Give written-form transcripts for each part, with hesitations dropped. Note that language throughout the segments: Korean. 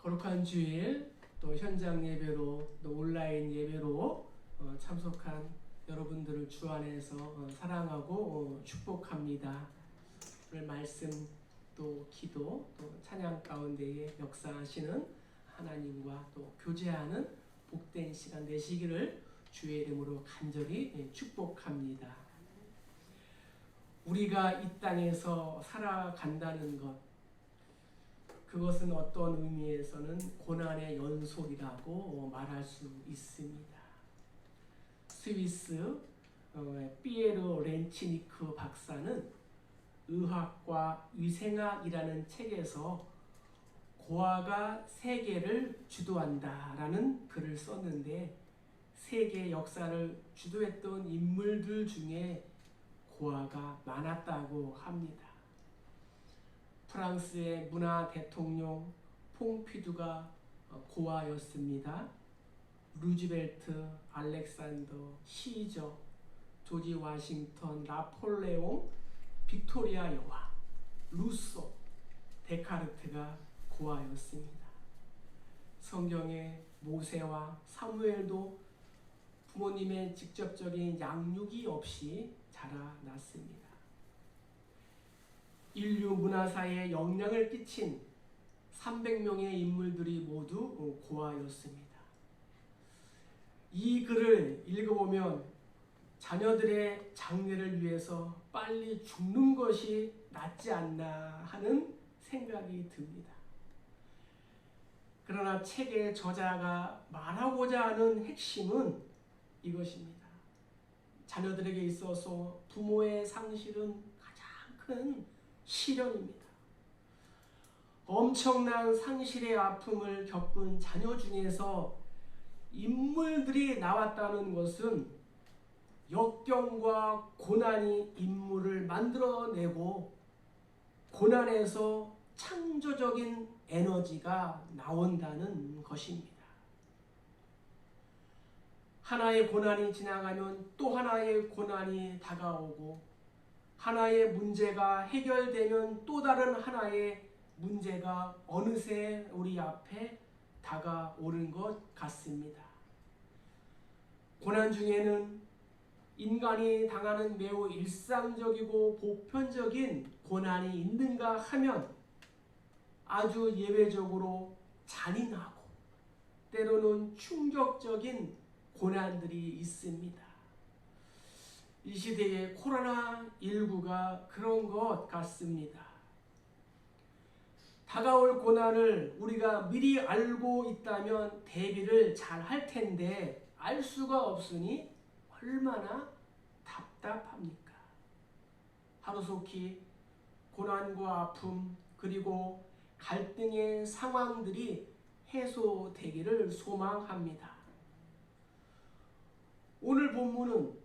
거룩한 주일 또 현장 예배로 또 온라인 예배로 참석한 여러분들을 주 안에서 사랑하고 축복합니다. 오늘 말씀 또 기도 또 찬양 가운데에 역사하시는 하나님과 또 교제하는 복된 시간 되시기를 주의 이름으로 간절히 축복합니다. 우리가 이 땅에서 살아간다는 것, 그것은 어떤 의미에서는 고난의 연속이라고 말할 수 있습니다. 스위스 피에르 렌치니크 박사는 의학과 위생학이라는 책에서 고아가 세계를 주도한다라는 글을 썼는데, 세계 역사를 주도했던 인물들 중에 고아가 많았다고 합니다. 프랑스의 문화 대통령 퐁피두가 고아였습니다. 루즈벨트, 알렉산더, 시저, 조지 워싱턴, 나폴레옹, 빅토리아 여왕, 루소, 데카르트가 고아였습니다. 성경의 모세와 사무엘도 부모님의 직접적인 양육이 없이 자라났습니다. 인류 문화사에 영향을 끼친 300명의 인물들이 모두 고아였습니다. 이 글을 읽어보면 자녀들의 장래를 위해서 빨리 죽는 것이 낫지 않나 하는 생각이 듭니다. 그러나 책의 저자가 말하고자 하는 핵심은 이것입니다. 자녀들에게 있어서 부모의 상실은 가장 큰 시련입니다. 엄청난 상실의 아픔을 겪은 자녀 중에서 인물들이 나왔다는 것은 역경과 고난이 인물을 만들어내고 고난에서 창조적인 에너지가 나온다는 것입니다. 하나의 고난이 지나가면 또 하나의 고난이 다가오고, 하나의 문제가 해결되면 또 다른 하나의 문제가 어느새 우리 앞에 다가오는 것 같습니다. 고난 중에는 인간이 당하는 매우 일상적이고 보편적인 고난이 있는가 하면 아주 예외적으로 잔인하고 때로는 충격적인 고난들이 있습니다. 이 시대의 코로나19가 그런 것 같습니다. 다가올 고난을 우리가 미리 알고 있다면 대비를 잘 할 텐데 알 수가 없으니 얼마나 답답합니까? 하루속히 고난과 아픔 그리고 갈등의 상황들이 해소되기를 소망합니다. 오늘 본문은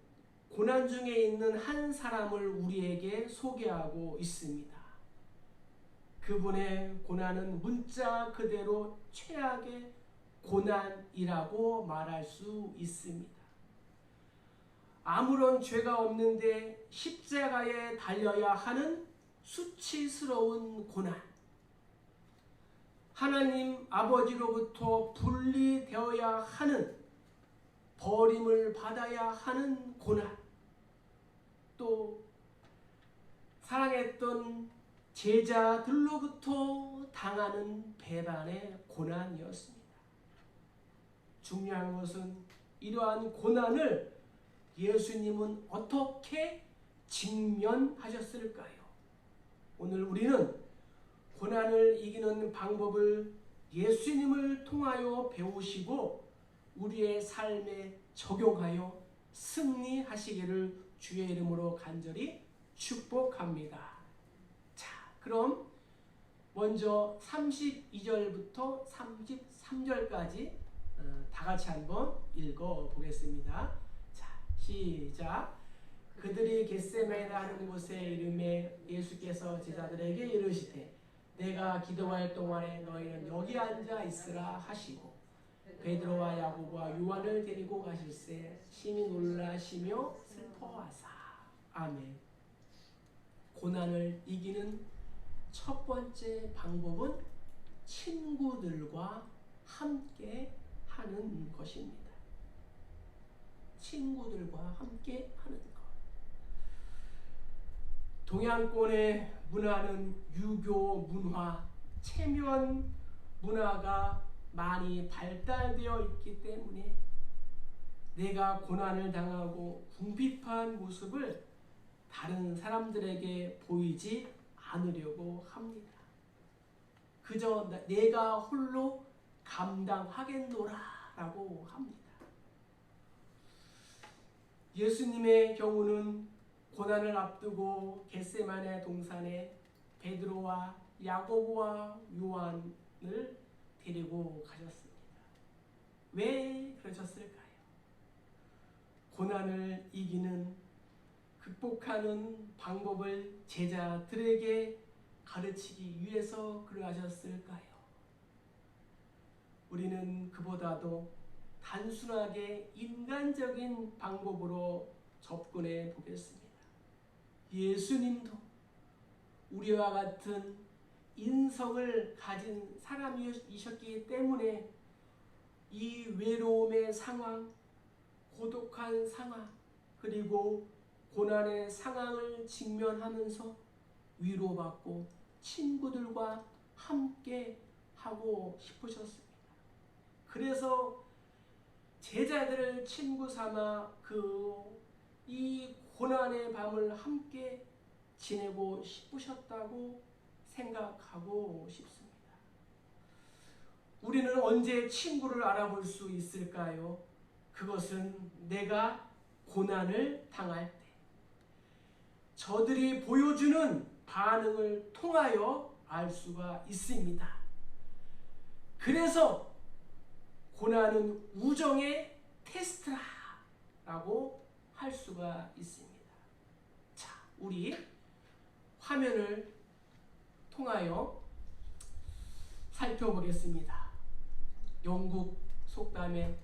고난 중에 있는 한 사람을 우리에게 소개하고 있습니다. 그분의 고난은 문자 그대로 최악의 고난이라고 말할 수 있습니다. 아무런 죄가 없는데 십자가에 달려야 하는 수치스러운 고난, 하나님 아버지로부터 분리되어야 하는, 버림을 받아야 하는 고난, 또 사랑했던 제자들로부터 당하는 배반의 고난이었습니다. 중요한 것은 이러한 고난을 예수님은 어떻게 직면하셨을까요? 오늘 우리는 고난을 이기는 방법을 예수님을 통하여 배우시고 우리의 삶에 적용하여 승리하시기를 주의 이름으로 간절히 축복합니다. 자, 그럼 먼저 32절부터 33절까지 다 같이 한번 읽어보겠습니다. 자, 시작. 그들이 겟세마네 하는 곳에 이름에 예수께서 제자들에게 이르시되 내가 기도할 동안에 너희는 여기 앉아 있으라 하시고 베드로와 야고보와 요한을 데리고 가실새 심히 놀라시며 슬퍼하사. 아멘. 고난을 이기는 첫 번째 방법은 친구들과 함께 하는 것입니다. 친구들과 함께 하는 것. 동양권의 문화는 유교 문화, 체면 문화가 많이 발달되어 있기 때문에 내가 고난을 당하고 궁핍한 모습을 다른 사람들에게 보이지 않으려고 합니다. 그저 내가 홀로 감당하겠노라 라고 합니다. 예수님의 경우는 고난을 앞두고 겟세마네 동산에 베드로와 야고보와 요한을 데리고 가셨습니다. 왜 그러셨을까요? 고난을 이기는, 극복하는 방법을 제자들에게 가르치기 위해서 그러하셨을까요? 우리는 그보다도 단순하게 인간적인 방법으로 접근해 보겠습니다. 예수님도 우리와 같은 인성을 가진 사람이셨기 때문에 이 외로움의 상황, 고독한 상황, 그리고 고난의 상황을 직면하면서 위로받고 친구들과 함께 하고 싶으셨습니다. 그래서 제자들을 친구 삼아 이 고난의 밤을 함께 지내고 싶으셨다고 생각하고 싶습니다. 우리는 언제 친구를 알아볼 수 있을까요? 그것은 내가 고난을 당할 때 저들이 보여주는 반응을 통하여 알 수가 있습니다. 그래서 고난은 우정의 테스트라고 할 수가 있습니다. 자, 우리 화면을 통하여 살펴보겠습니다. 영국 속담에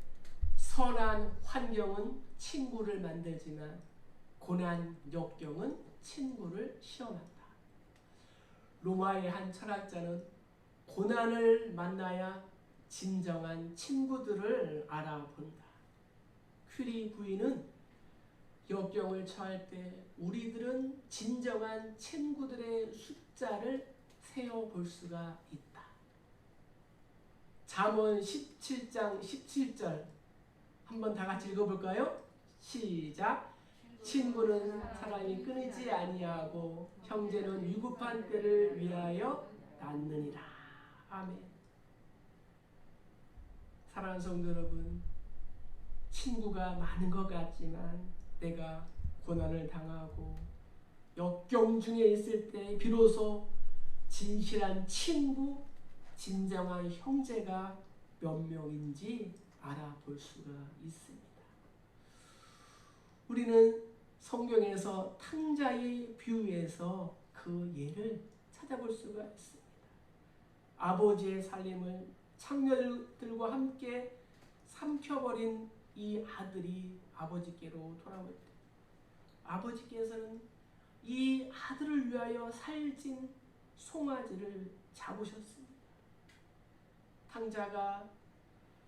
선한 환경은 친구를 만들지만 고난 역경은 친구를 시험한다. 로마의 한 철학자는 고난을 만나야 진정한 친구들을 알아본다. 큐리 부인은 역경을 처할 때 우리들은 진정한 친구들의 숫자를 세어볼 수가 있다. 잠언 17장 17절 한번 다 같이 읽어볼까요? 시작. 친구는 사람이 끊이지 아니하고 형제는 위급한 때를 위하여 낳느니라. 아멘. 사랑하는 성도 여러분, 친구가 많은 것 같지만 내가 고난을 당하고 역경 중에 있을 때 비로소 진실한 친구, 진정한 형제가 몇 명인지 알아볼 수가 있습니다. 우리는 성경에서 탕자의 비유에서 그 예를 찾아볼 수가 있습니다. 아버지의 살림을 창녀들과 함께 삼켜버린 이 아들이 아버지께로 돌아올 때 아버지께서는 이 아들을 위하여 살찐 송아지를 잡으셨습니다. 탕자가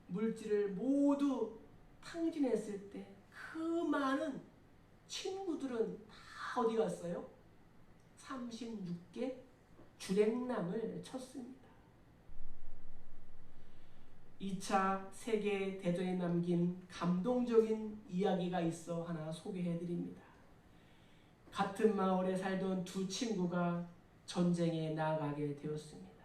물질을 모두 탕진했을 때 그 많은 친구들은 다 어디 갔어요? 36개 주랭랑을 쳤습니다. 2차 세계대전에 남긴 감동적인 이야기가 있어 하나 소개해드립니다. 같은 마을에 살던 두 친구가 전쟁에 나가게 되었습니다.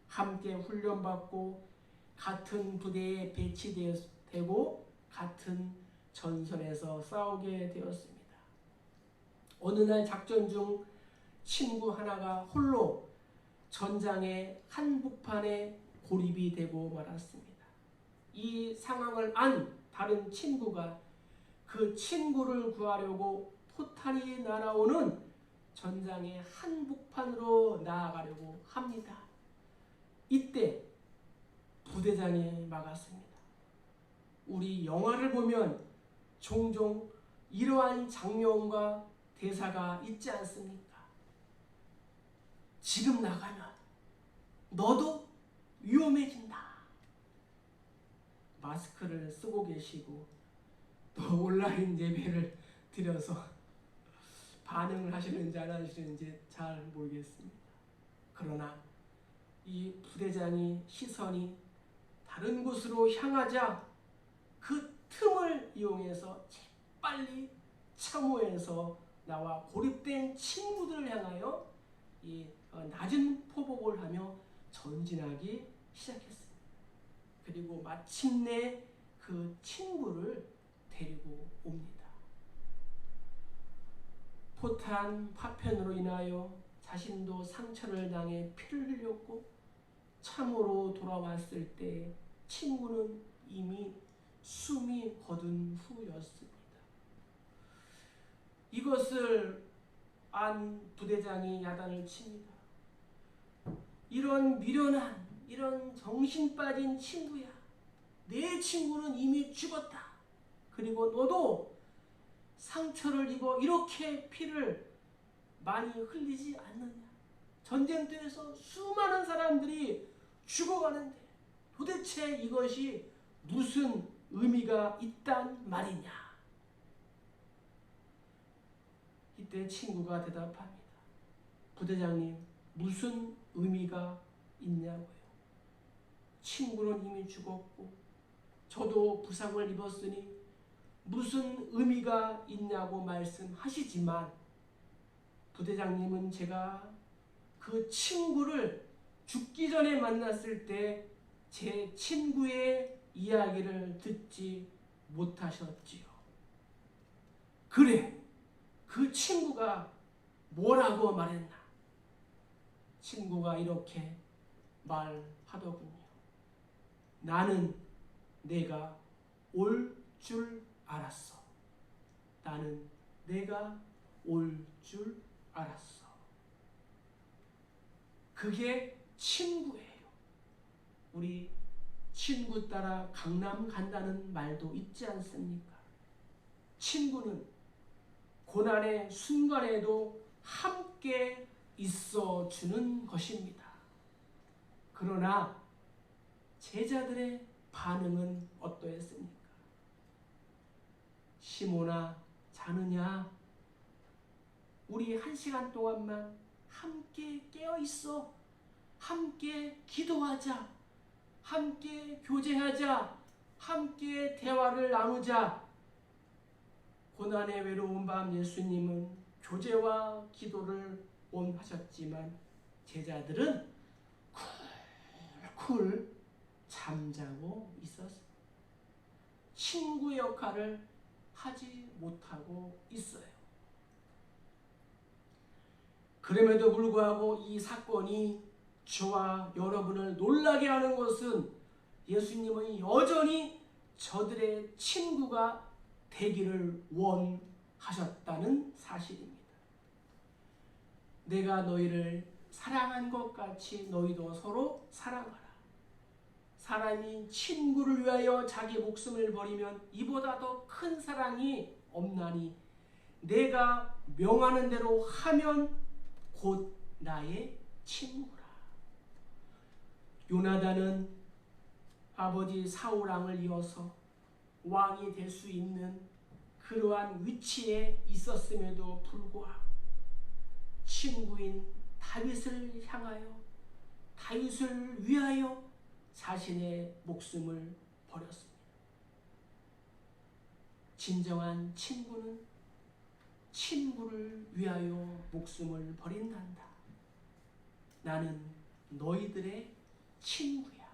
함께 훈련받고 같은 부대에 배치되고 같은 전선에서 싸우게 되었습니다. 어느 날 작전 중 친구 하나가 홀로 전장의 한복판에 고립이 되고 말았습니다. 이 상황을 안 다른 친구가 그 친구를 구하려고 포탄이 날아오는 전장의 한복판으로 나아가려고 합니다. 이때 부대장이 막았습니다. 우리 영화를 보면 종종 이러한 장면과 대사가 있지 않습니까? 지금 나가면 너도 위험해진다. 마스크를 쓰고 계시고 또 온라인 예배를 드려서 반응을 하시는지 안 하시는지 잘 모르겠습니다. 그러나 이 부대장이 시선이 다른 곳으로 향하자 그 틈을 이용해서 빨리 참호에서 나와 고립된 친구들을 향하여 이 낮은 포복을 하며 전진하기 시작했습니다. 그리고 마침내 그 친구를 데리고 옵니다. 포탄 파편으로 인하여 자신도 상처를 당해 피를 흘렸고 참으로 돌아왔을 때 친구는 이미 숨이 거둔 후였습니다. 이것을 안 부대장이 야단을 칩니다. 이런 미련한, 이런 정신 빠진 친구야. 내 친구는 이미 죽었다. 그리고 너도 상처를 입어 이렇게 피를 많이 흘리지 않느냐. 전쟁터에서 수많은 사람들이 죽어가는데 도대체 이것이 무슨 의미가 있단 말이냐. 이때 친구가 대답합니다. 부대장님, 무슨 의미가 있냐고요. 친구는 이미 죽었고 저도 부상을 입었으니 무슨 의미가 있냐고 말씀하시지만 부대장님은 제가 그 친구를 죽기 전에 만났을 때 제 친구의 이야기를 듣지 못하셨지요. 그래, 그 친구가 뭐라고 말했나? 친구가 이렇게 말하더군요. 나는 내가 올 줄 알았어. 나는 내가 올 줄 알았어. 그게 친구예요. 우리 친구 따라 강남 간다는 말도 있지 않습니까? 친구는 고난의 순간에도 함께 있어주는 것입니다. 그러나 제자들의 반응은 어떠했습니까? 시몬아, 자느냐? 우리 1시간 동안만 함께 깨어있어. 함께 기도하자. 함께 교제하자. 함께 대화를 나누자. 고난의 외로운 밤 예수님은 교제와 기도를 원하셨지만 제자들은 쿨쿨 잠자고 있었습니다. 친구 역할을 하지 못하고 있어요. 그럼에도 불구하고 이 사건이 저와 여러분을 놀라게 하는 것은 예수님은 여전히 저들의 친구가 되기를 원하셨다는 사실입니다. 내가 너희를 사랑한 것 같이 너희도 서로 사랑하라. 사람이 친구를 위하여 자기 목숨을 버리면 이보다 더 큰 사랑이 없나니 내가 명하는 대로 하면 곧 나의 친구라. 요나단은 아버지 사울 왕을 이어서 왕이 될 수 있는 그러한 위치에 있었음에도 불구하고 친구인 다윗을 향하여 다윗을 위하여 자신의 목숨을 버렸습니다. 진정한 친구는 친구를 위하여 목숨을 버린단다. 나는 너희들의 친구야.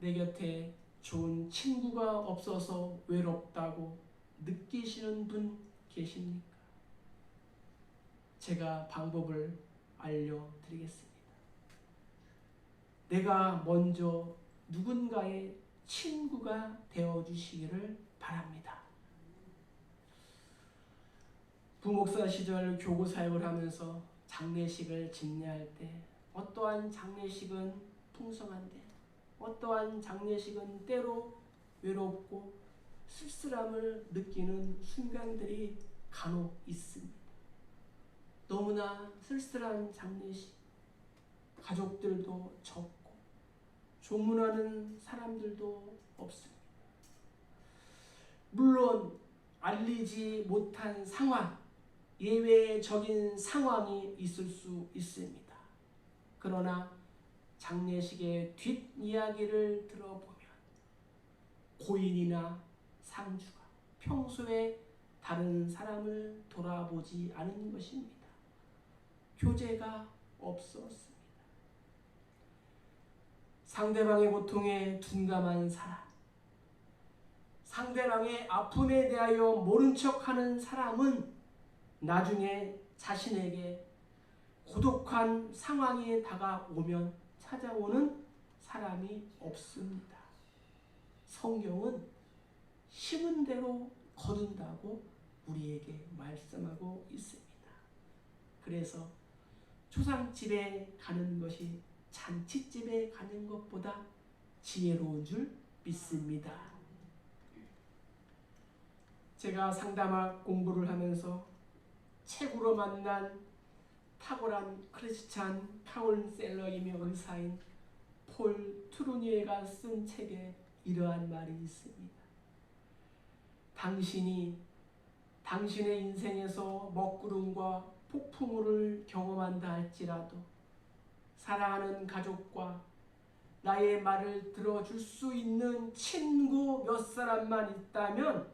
내 곁에 좋은 친구가 없어서 외롭다고 느끼시는 분 계십니까? 제가 방법을 알려드리겠습니다. 내가 먼저 누군가의 친구가 되어주시기를 바랍니다. 부목사 시절 교구 사역을 하면서 장례식을 집례할 때 어떠한 장례식은 풍성한데 어떠한 장례식은 때로 외롭고 쓸쓸함을 느끼는 순간들이 간혹 있습니다. 너무나 쓸쓸한 장례식, 가족들도 적고 조문하는 사람들도 없습니다. 물론 알리지 못한 상황, 예외적인 상황이 있을 수 있습니다. 그러나 장례식의 뒷이야기를 들어보면 고인이나 상주가 평소에 다른 사람을 돌아보지 않은 것입니다. 교제가 없었습니다. 상대방의 고통에 둔감한 사람, 상대방의 아픔에 대하여 모른 척하는 사람은 나중에 자신에게 고독한 상황이 다가오면 찾아오는 사람이 없습니다. 성경은 심은 대로 거둔다고 우리에게 말씀하고 있습니다. 그래서 초상집에 가는 것이 잔치집에 가는 것보다 지혜로운 줄 믿습니다. 제가 상담학 공부를 하면서 책으로 만난 탁월한 크리스찬 카운셀러이며 의사인 폴 트루니에가 쓴 책에 이러한 말이 있습니다. 당신이 당신의 인생에서 먹구름과 폭풍우를 경험한다 할지라도 사랑하는 가족과 나의 말을 들어줄 수 있는 친구 몇 사람만 있다면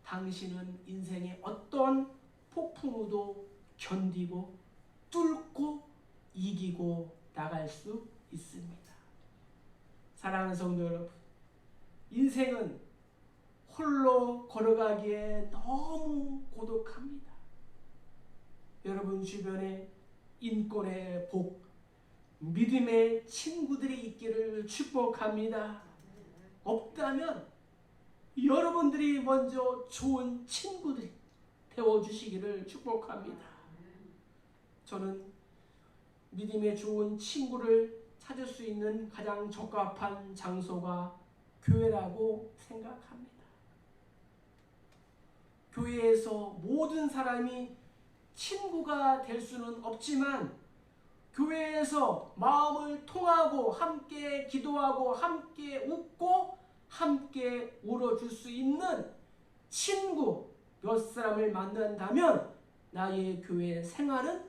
당신은 인생의 어떤 폭풍우도 견디고 뚫고 이기고 나갈 수 있습니다. 사랑하는 성도 여러분, 인생은 홀로 걸어가기에 너무 고독합니다. 여러분 주변에 인권의 복, 믿음의 친구들이 있기를 축복합니다. 없다면 여러분들이 먼저 좋은 친구들이 되어주시기를 축복합니다. 저는 믿음의 좋은 친구를 찾을 수 있는 가장 적합한 장소가 교회라고 생각합니다. 교회에서 모든 사람이 친구가 될 수는 없지만 교회에서 마음을 통하고 함께 기도하고 함께 웃고 함께 울어줄 수 있는 친구 몇 사람을 만난다면 나의 교회 생활은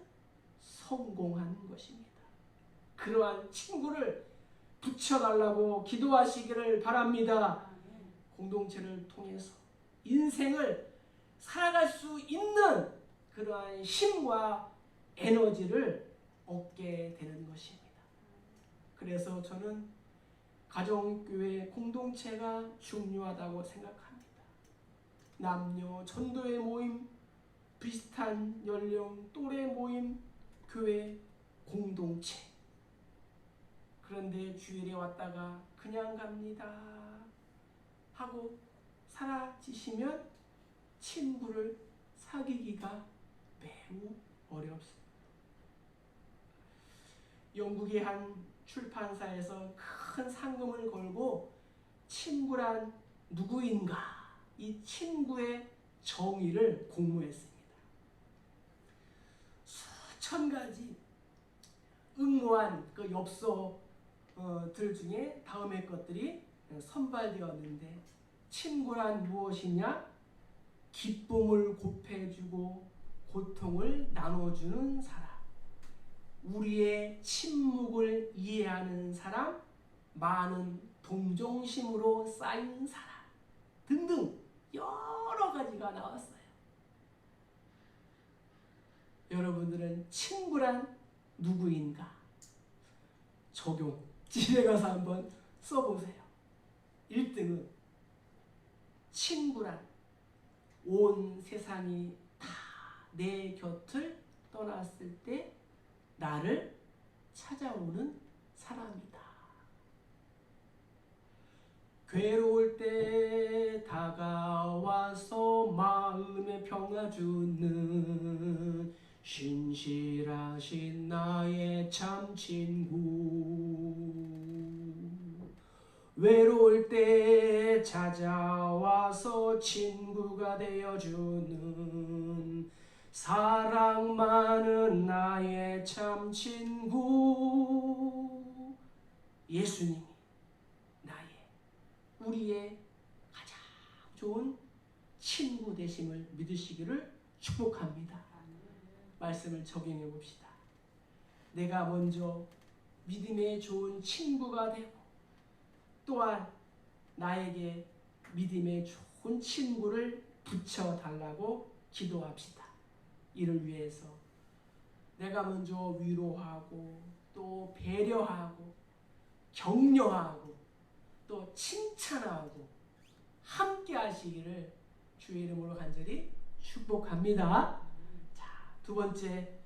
성공한 것입니다. 그러한 친구를 붙여달라고 기도하시기를 바랍니다. 공동체를 통해서 인생을 살아갈 수 있는 그러한 힘과 에너지를 얻게 되는 것입니다. 그래서 저는 가정교회 공동체가 중요하다고 생각합니다. 남녀 전도의 모임, 비슷한 연령 또래 모임, 교회 공동체. 그런데 주일에 왔다가 그냥 갑니다 하고 사라지시면 친구를 사귀기가 매우 어렵습니다. 영국의 한 출판사에서 큰 상금을 걸고 친구란 누구인가 이 친구의 정의를 공모했습니다. 수천 가지 응모한 그 엽서들 중에 다음의 것들이 선발되었는데 친구란 무엇이냐? 기쁨을 곱해주고 고통을 나눠주는 사람, 우리의 침묵을 이해하는 사람, 많은 동정심으로 쌓인 사람 등등 여러 가지가 나왔어요. 여러분들은 친구란 누구인가? 적용, 집에 가서 한번 써보세요. 1등은 친구란 온 세상이 다 내 곁을 떠났을 때 나를 찾아오는 사람이다. 괴로울 때 다가와서 마음의 평화 주는 신실하신 나의 참 친구. 외로울 때 찾아와서 친구가 되어주는 사랑 많은 나의 참 친구 예수님이 우리의 가장 좋은 친구 되심을 믿으시기를 축복합니다. 말씀을 적용해 봅시다. 내가 먼저 믿음의 좋은 친구가 되고 또한 나에게 믿음의 좋은 친구를 붙여달라고 기도합시다. 이를 위해서 내가 먼저 위로하고 또 배려하고 격려하고 또 칭찬하고 함께 하시기를 주의 이름으로 간절히 축복합니다. 자, 두 번째,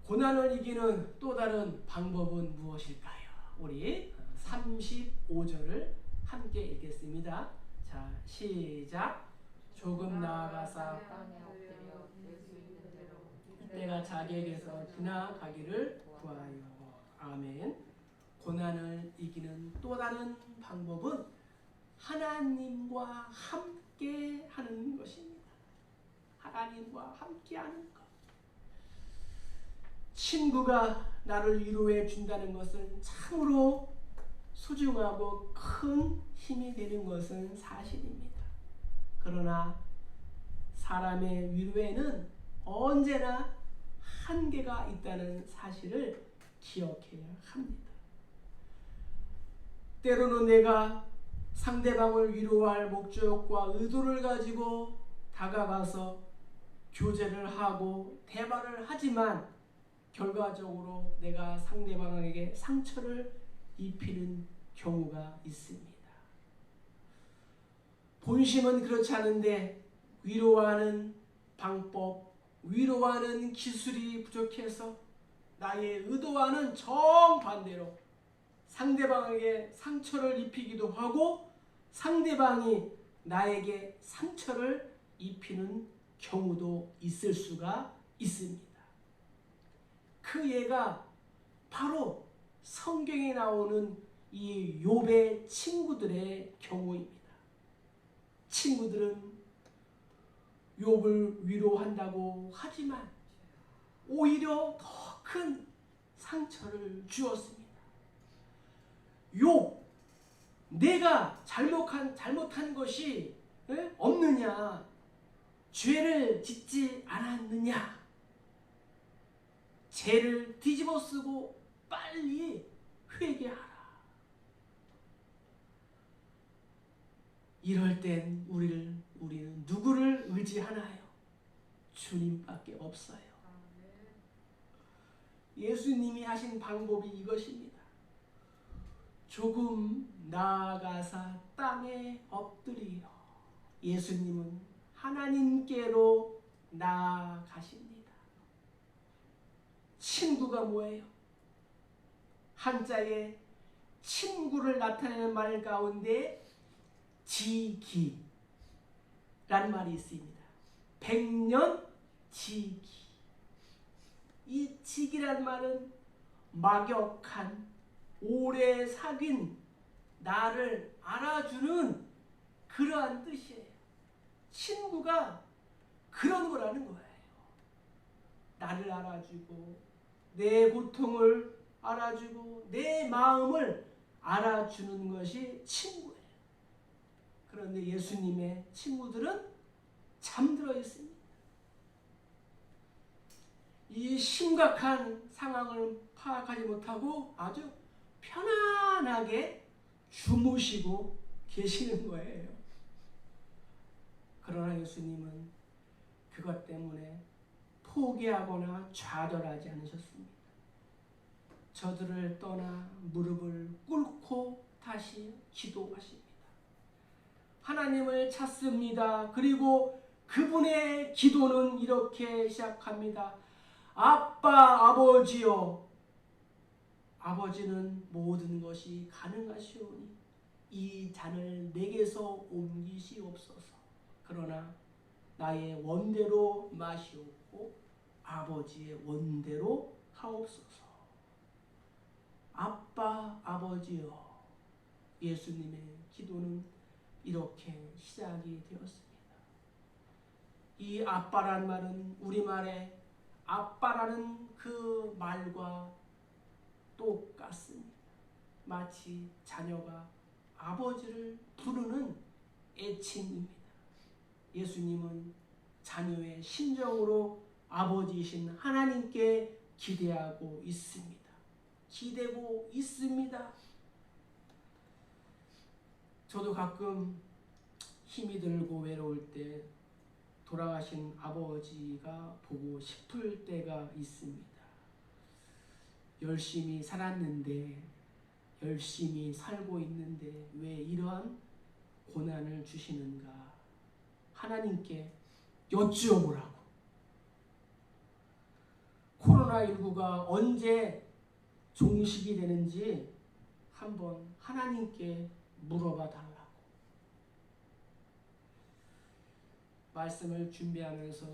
고난을 이기는 또 다른 방법은 무엇일까요? 우리 35절을 함께 읽겠습니다. 자, 시작. 조금 나아가사 때가 자기에게서 지나가기를 구하여. 아멘. 고난을 이기는 또 다른 방법은 하나님과 함께 하는 것입니다. 하나님과 함께 하는 것. 친구가 나를 위로해 준다는 것은 참으로 소중하고 큰 힘이 되는 것은 사실입니다. 그러나 사람의 위로에는 언제나 한계가 있다는 사실을 기억해야 합니다. 때로는 내가 상대방을 위로할 목적과 의도를 가지고 다가가서 교제를 하고 대화를 하지만 결과적으로 내가 상대방에게 상처를 입히는 경우가 있습니다. 본심은 그렇지 않은데 위로하는 방법, 위로하는 기술이 부족해서 나의 의도와는 정반대로 상대방에게 상처를 입히기도 하고 상대방이 나에게 상처를 입히는 경우도 있을 수가 있습니다. 그 예가 바로 성경에 나오는 이 욥의 친구들의 경우입니다. 친구들은 욥을 위로한다고 하지만 오히려 더 큰 상처를 주었습니다. 욥, 내가 잘못한 것이 없느냐? 죄를 짓지 않았느냐? 죄를 뒤집어 쓰고 빨리 회개하라. 이럴 땐 우리는 누구를 의지하나요? 주님밖에 없어요. 예수님이 하신 방법이 이것입니다. 조금 나아가사 땅에 엎드리어. 예수님은 하나님께로 나아가십니다. 친구가 뭐예요? 한자에 친구를 나타내는 말 가운데 지기란 말이 있습니다. 백년지기. 이 지기란 말은 막역한, 오래 사귄 나를 알아주는 그러한 뜻이에요. 친구가 그런 거라는 거예요. 나를 알아주고 내 고통을 알아주고 내 마음을 알아주는 것이 친구예요. 그런데 예수님의 친구들은 잠들어 있습니다. 이 심각한 상황을 파악하지 못하고 아주 편안하게 주무시고 계시는 거예요. 그러나 예수님은 그것 때문에 포기하거나 좌절하지 않으셨습니다. 저들을 떠나 무릎을 꿇고 다시 기도하십니다. 하나님을 찾습니다. 그리고 그분의 기도는 이렇게 시작합니다. 아빠, 아버지여, 아버지는 모든 것이 가능하시오니 이 잔을 내게서 옮기시옵소서. 그러나 나의 원대로 마시옵고 아버지의 원대로 하옵소서. 아빠, 아버지여. 예수님의 기도는 이렇게 시작이 되었습니다. 이 아빠란 말은 우리말에 아빠라는 그 말과 똑같습니다. 마치 자녀가 아버지를 부르는 애칭입니다. 예수님은 자녀의 심정으로 아버지이신 하나님께 기대하고 있습니다. 기대고 있습니다. 저도 가끔 힘이 들고 외로울 때 돌아가신 아버지가 보고 싶을 때가 있습니다. 열심히 살았는데, 열심히 살고 있는데 왜 이러한 고난을 주시는가? 하나님께 여쭈어보라고. 코로나19가 언제 종식이 되는지 한번 하나님께 물어봐 달라고. 말씀을 준비하면서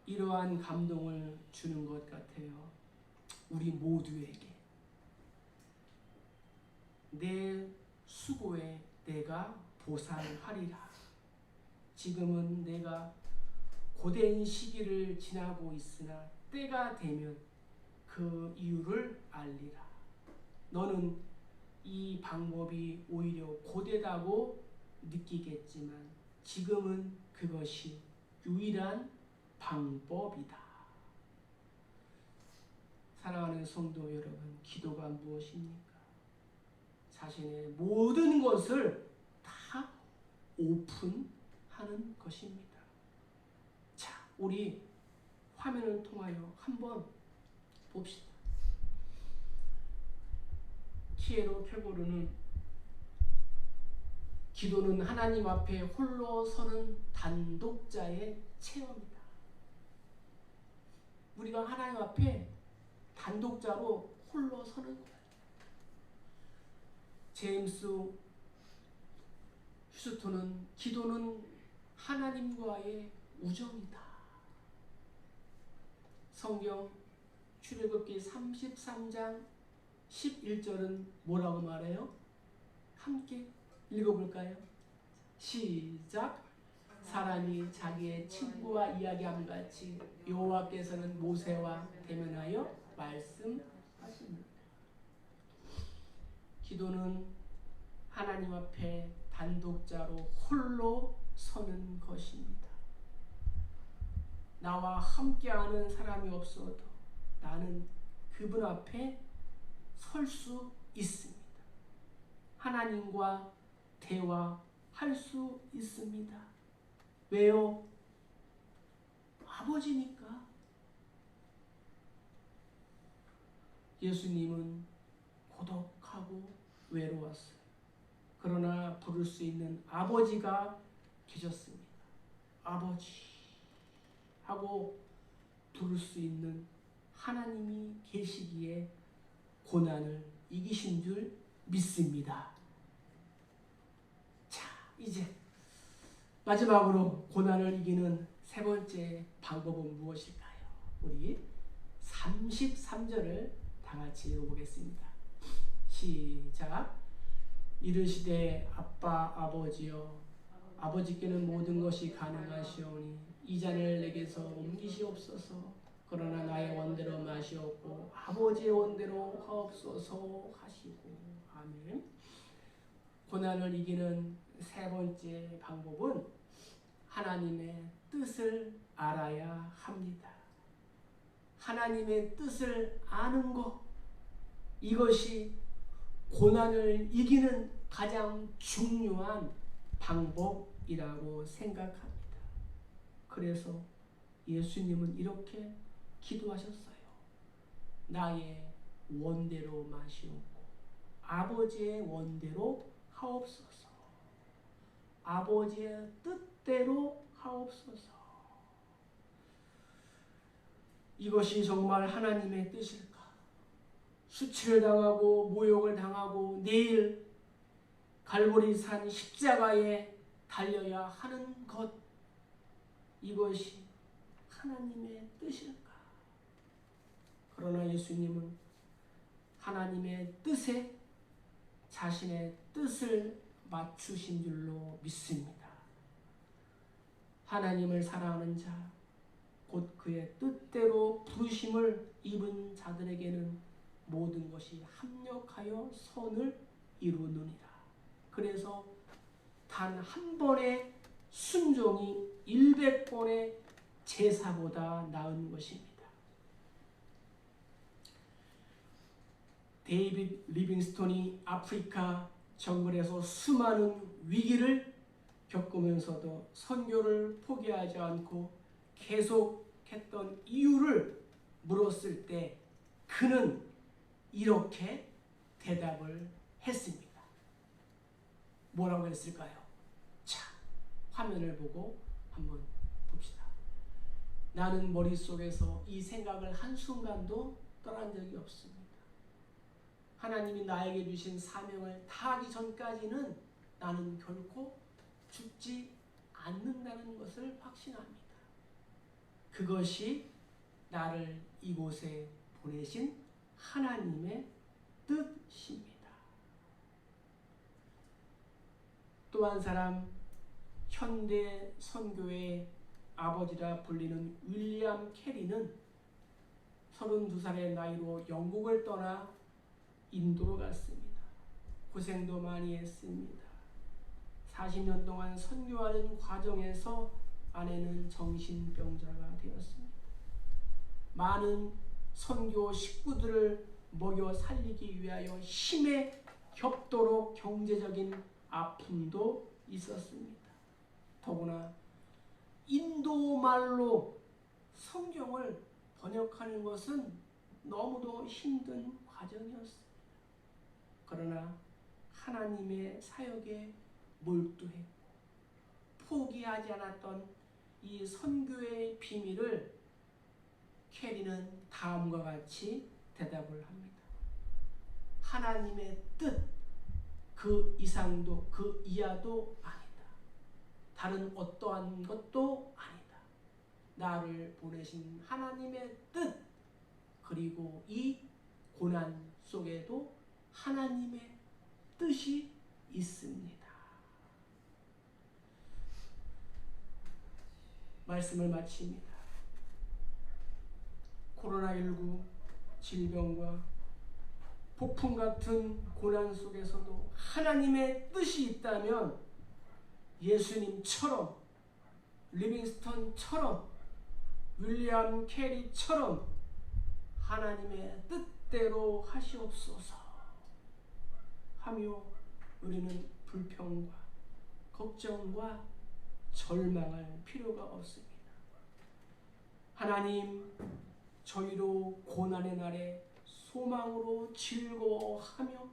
이러한 감동을 주는 것 같아요. 우리 모두에게 내 수고에 내가 보상하리라. 지금은 내가 고된 시기를 지나고 있으나 때가 되면 그 이유를 알리라. 너는 이 방법이 오히려 고되다고 느끼겠지만 지금은 그것이 유일한 방법이다. 사랑하는 성도 여러분, 기도가 무엇입니까? 자신의 모든 것을 다 오픈하는 것입니다. 자, 우리 화면을 통하여 한번 봅시다. 키에로 페고르는 기도는 하나님 앞에 홀로 서는 단독자의 체험이다. 우리가 하나님 앞에 단독자로 홀로 서는 거예요. 제임스 휴스턴은 기도는 하나님과의 우정이다. 성경 출애굽기 33장 11절은 뭐라고 말해요? 함께 읽어볼까요? 시작. 사람이 자기의 친구와 이야기함 같이 여호와께서는 모세와 대면하여 말씀하십니다. 기도는 하나님 앞에 단독자로 홀로 서는 것입니다. 나와 함께하는 사람이 없어도 나는 그분 앞에 설 수 있습니다. 하나님과 대화할 수 있습니다. 왜요? 아버지니까. 예수님은 고독하고 외로웠어요. 그러나 부를 수 있는 아버지가 계셨습니다. 아버지 하고 부를 수 있는 하나님이 계시기에 고난을 이기신 줄 믿습니다. 자, 이제 마지막으로 고난을 이기는 세 번째 방법은 무엇일까요? 우리 33절을 다 같이 읽어보겠습니다. 시작. 이르시되 아빠 아버지여 아버지께는 모든 것이 가능하시오니 이 잔을 내게서 옮기시옵소서. 그러나 나의 원대로 마시옵고 아버지의 원대로 하옵소서 하시고. 아멘. 고난을 이기는 세 번째 방법은 하나님의 뜻을 알아야 합니다. 하나님의 뜻을 아는 것, 이것이 고난을 이기는 가장 중요한 방법이라고 생각합니다. 그래서 예수님은 이렇게 기도하셨어요. 나의 원대로 마시옵고 아버지의 원대로 하옵소서. 아버지의 뜻대로 하옵소서. 이것이 정말 하나님의 뜻일까? 수치를 당하고 모욕을 당하고 내일 갈보리산 십자가에 달려야 하는 것, 이것이 하나님의 뜻일까? 그러나 예수님은 하나님의 뜻에 자신의 뜻을 맞추신 줄로 믿습니다. 하나님을 사랑하는 자, 곧 그의 뜻대로 부르심을 입은 자들에게는 모든 것이 합력하여 선을 이루느니라. 그래서 단 한 번의 순종이 100번의 제사보다 나은 것입니다. 데이빗 리빙스톤이 아프리카 정글에서 수많은 위기를 겪으면서도 선교를 포기하지 않고 계속했던 이유를 물었을 때 그는 이렇게 대답을 했습니다. 뭐라고 했을까요? 자, 화면을 보고 한번 봅시다. 나는 머릿속에서 이 생각을 한순간도 떠난 적이 없습니다. 하나님이 나에게 주신 사명을 다하기 전까지는 나는 결코 죽지 않는다는 것을 확신합니다. 그것이 나를 이곳에 보내신 하나님의 뜻입니다. 또 한 사람, 현대 선교의 아버지라 불리는 윌리엄 캐리는 32살의 나이로 영국을 떠나 인도로 갔습니다. 고생도 많이 했습니다. 40년 동안 선교하는 과정에서 아내는 정신병자가 되었습니다. 많은 선교 식구들을 먹여 살리기 위하여 힘에 겹도록 경제적인 아픔도 있었습니다. 더구나 인도말로 성경을 번역하는 것은 너무도 힘든 과정이었습니다. 그러나 하나님의 사역에 몰두했고 포기하지 않았던 이 선교의 비밀을 캐리는 다음과 같이 대답을 합니다. 하나님의 뜻, 그 이상도 그 이하도 아니다. 다른 어떠한 것도 아니다. 나를 보내신 하나님의 뜻, 그리고 이 고난 속에도 하나님의 뜻이 있습니다. 말씀을 마칩니다. 코로나19 질병과 폭풍 같은 고난 속에서도 하나님의 뜻이 있다면 예수님처럼, 리빙스턴처럼, 윌리엄 캐리처럼 하나님의 뜻대로 하시옵소서 하며 우리는 불평과 걱정과 절망할 필요가 없습니다. 하나님, 저희로 고난의 날에 소망으로 즐거워하며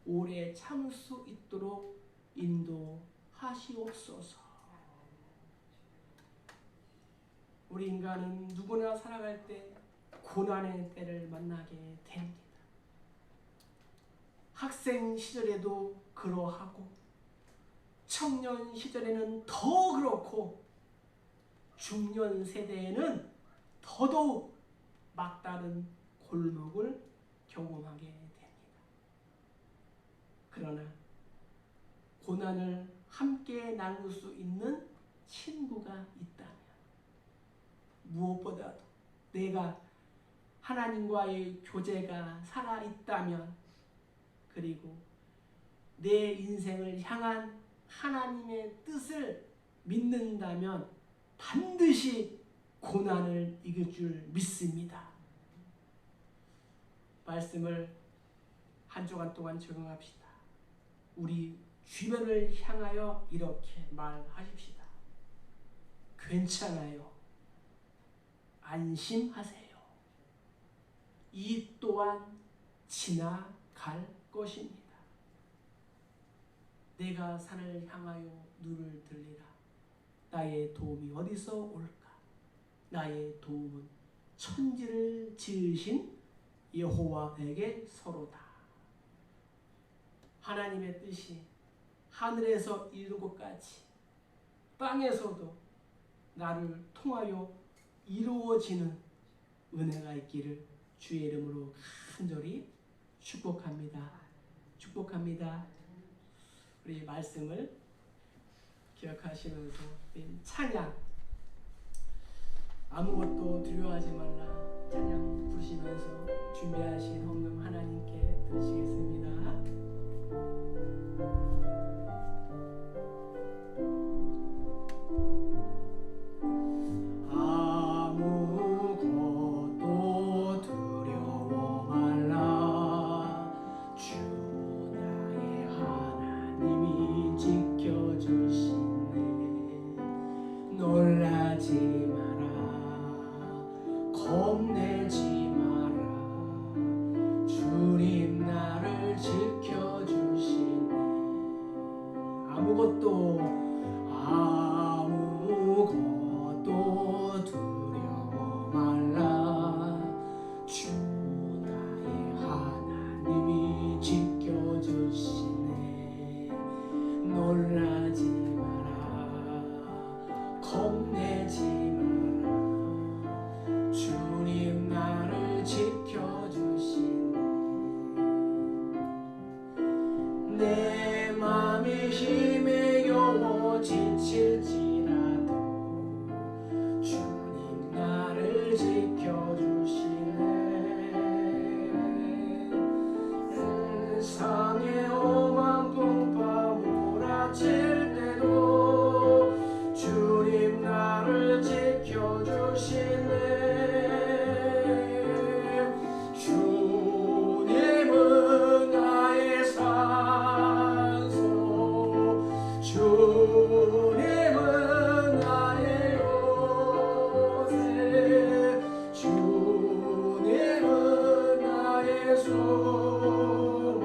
오래 참을 수 있도록 인도하시옵소서. 우리 인간은 누구나 살아갈 때 고난의 때를 만나게 됩니다. 학생 시절에도 그러하고 청년 시절에는 더 그렇고 중년 세대에는 더더욱 막다른 골목을 경험하게 됩니다. 그러나 고난을 함께 나눌 수 있는 친구가 있다면, 무엇보다도 내가 하나님과의 교제가 살아있다면, 그리고 내 인생을 향한 하나님의 뜻을 믿는다면 반드시 고난을 이길 줄 믿습니다. 말씀을 한 주간 동안 적용합시다. 우리 주변을 향하여 이렇게 말하십시다. 괜찮아요. 안심하세요. 이 또한 지나갈 것입니다. 내가 산을 향하여 눈을 들리라. 나의 도움이 어디서 올까? 나의 도움은 천지를 지으신 여호와에게 서로다. 하나님의 뜻이 하늘에서 이룬 것 같이 땅에서도 나를 통하여 이루어지는 은혜가 있기를 주의 이름으로 간절히 축복합니다. 축복합니다. 우리 말씀을 기억하시면서 찬양 아무것도 두려워하지 말라 찬양 부르시면서 준비하신 헌금 하나님께 드리시겠습니다. 아무것도 두려워 말라 주 나의 하나님이 지켜주시네 놀라지 마라 겁내지 마라 주님 나를 지켜주시네 아무것도 두려워 말라 주 나의 하나님이 지켜주시네 놀라지 마라 겁내지 마라 주님 나를 지켜주시네 내 맘이 힘에 겨워 지칠지라도 주님 나를 지켜주시네 세상의 오만 풍파 몰아칠 때도 주님 나를 지켜주시네 주님은 나의 산소 주님은 나의 요새 주님은 나의 소망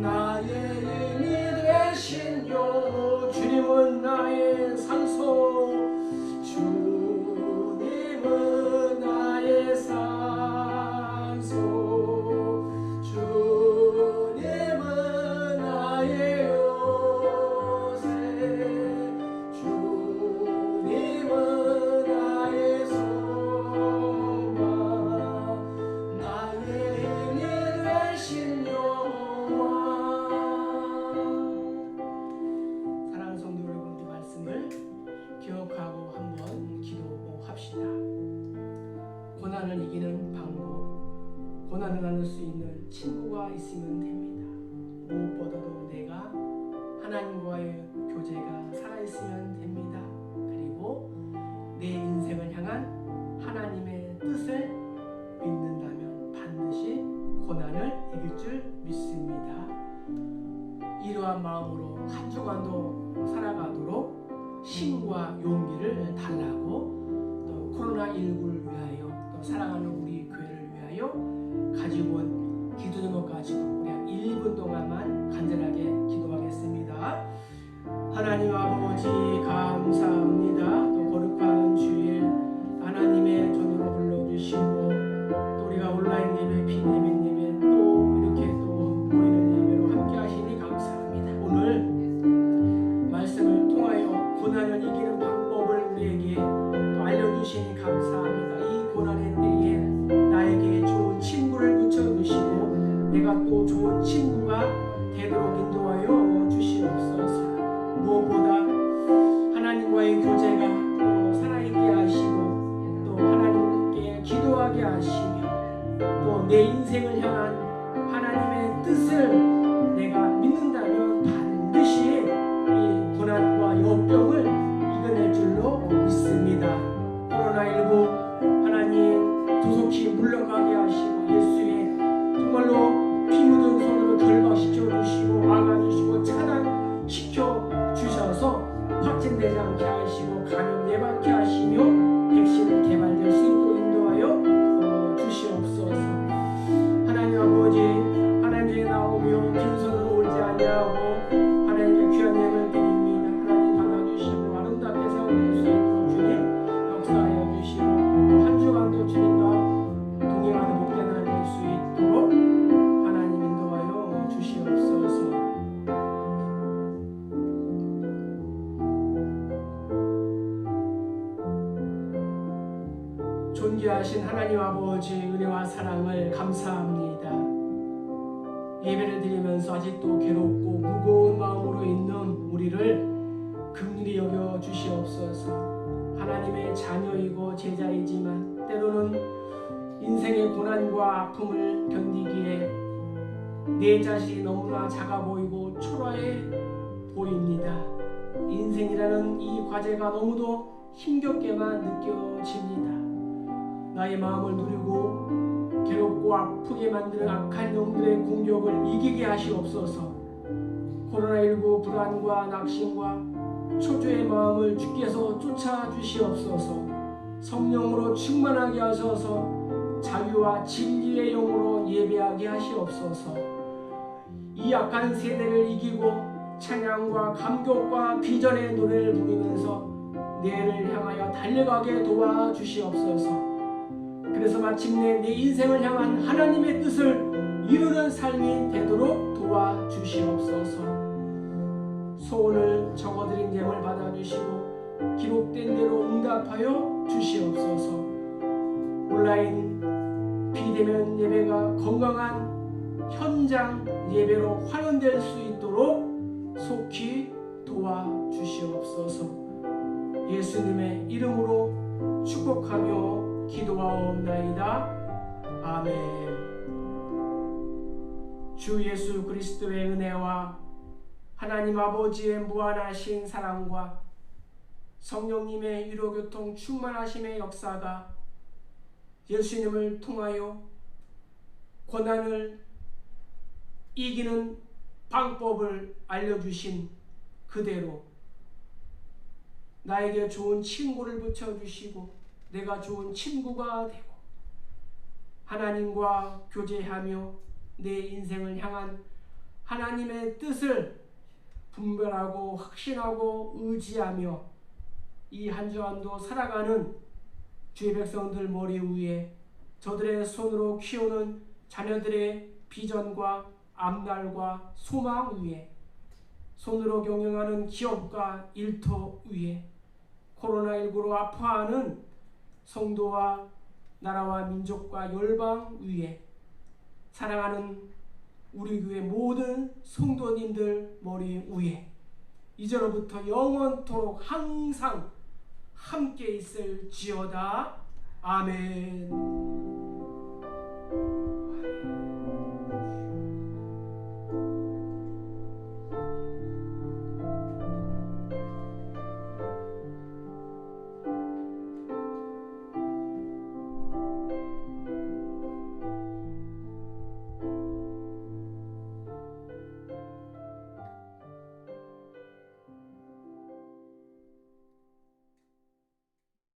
나의 힘이 되신 요 주님은 나의 산소 주님은 나의 산소 주님은 나의 요새 주님은 나의 소망 나의 힘이 되신 여호와 사랑하는 성도 여러분 이 말씀을 기억하고 한번 기도합시다. 고난을 이기는 방법 고난을 나눌 수 있는 친구가 있으면 됩니다. 무엇보다도 내가 하나님과의 교제가 살아있으면 됩니다. 그리고 내 인생을 향한 하나님의 뜻을 믿는다면 반드시 고난을 이길 줄 믿습니다. 이러한 마음으로 한 주간도 살아가도록 힘과 용기를 달라고 또 코로나19를 위하여 또 사랑하는 우리 교회를 위하여 가지고 온 기도 제목 가지고 우리 한 1분 동안만 간절하게 기도하겠습니다. 하나님 아버지 감사합니다. 또 거룩한 주일 하나님의 전으로 불러주시고 또 우리가 온라인 예배 비대면 예배 또 이렇게 또 모이는 예배로 함께 하시니 감사합니다. 오늘 말씀을 통하여 고난을 이기는 방법을 우리에게 또 알려주시니 감사합니다. 이 고난의 때에 나에게 좋은 친구를 붙여주시고 내가 또 좋은 친구가 되도록 인도하여 주시옵소서. 무엇보다 하나님과의 교제가 또 살아있게 하시고 또 하나님께 기도하게 하시며 또 내 인생을 향한 하나님의 뜻을 내가 믿는다면 반드시 이 고난과 역병을 이겨낼 줄로 믿습니다. 코로나19 하나님 조속히 물러가게 하시고 예수의 정말로 피 묻은 손으로 결박시켜 주시고 막아주시고 차단시켜 주셔서 확진되지 않게 하시고 감염 예방케 하시며 백신을 개발될 수 있도록 인도하여 주시옵소서. 하나님 아버지 하나님께 나오며 빈손으로 오지 아니하고 하나님께 귀한 예물 드립니다. 하나님 받아주시고 아름답게 세워낼 수 있도록 주님 역사하여 주시고 한 주간도 주님과 동행하는 복된 날 될 수 있도록 하나님 인도하여 주시옵소서. 존귀하신 하나님 아버지 은혜와 사랑을 감사합니다. 예배를 드리면서 아직도 괴롭고 무거운 마음으로 있는 우리를 긍휼히 여겨 주시옵소서. 하나님의 자녀이고 제자이지만 때로는 인생의 고난과 아픔을 견디기에 내 자신이 너무나 작아 보이고 초라해 보입니다. 인생이라는 이 과제가 너무도 힘겹게만 느껴집니다. 나의 마음을 누리고 괴롭고 아프게 만드는 악한 영들의 공격을 이기게 하시옵소서. 코로나19 불안과 낙심과 초조의 마음을 주께서 쫓아주시옵소서. 성령으로 충만하게 하셔서 자유와 진리의 영으로 예배하게 하시옵소서. 이 악한 세대를 이기고 찬양과 감격과 비전의 노래를 부르면서 내일을 향하여 달려가게 도와주시옵소서. 그래서 마침내 내 인생을 향한 하나님의 뜻을 이루는 삶이 되도록 도와주시옵소서. 소원을 적어드린 예물 받아주시고 기록된 대로 응답하여 주시옵소서. 온라인 비대면 예배가 건강한 현장 예배로 환원될 수 있도록 속히 도와주시옵소서. 예수님의 이름으로 축복하며 기도하옵나이다. 아멘. 주 예수 그리스도의 은혜와 하나님 아버지의 무한하신 사랑과 성령님의 위로교통 충만하심의 역사가 예수님을 통하여 고난을 이기는 방법을 알려주신 그대로 나에게 좋은 친구를 붙여주시고 내가 좋은 친구가 되고 하나님과 교제하며 내 인생을 향한 하나님의 뜻을 분별하고 확신하고 의지하며 이 한 주 한도 살아가는 주의 백성들 머리 위에 저들의 손으로 키우는 자녀들의 비전과 앞날과 소망 위에 손으로 경영하는 기업과 일터 위에 코로나19로 아파하는 성도와 나라와 민족과 열방 위에 사랑하는 우리 교회 모든 성도님들 머리 위에 이제로부터 영원토록 항상 함께 있을지어다. 아멘.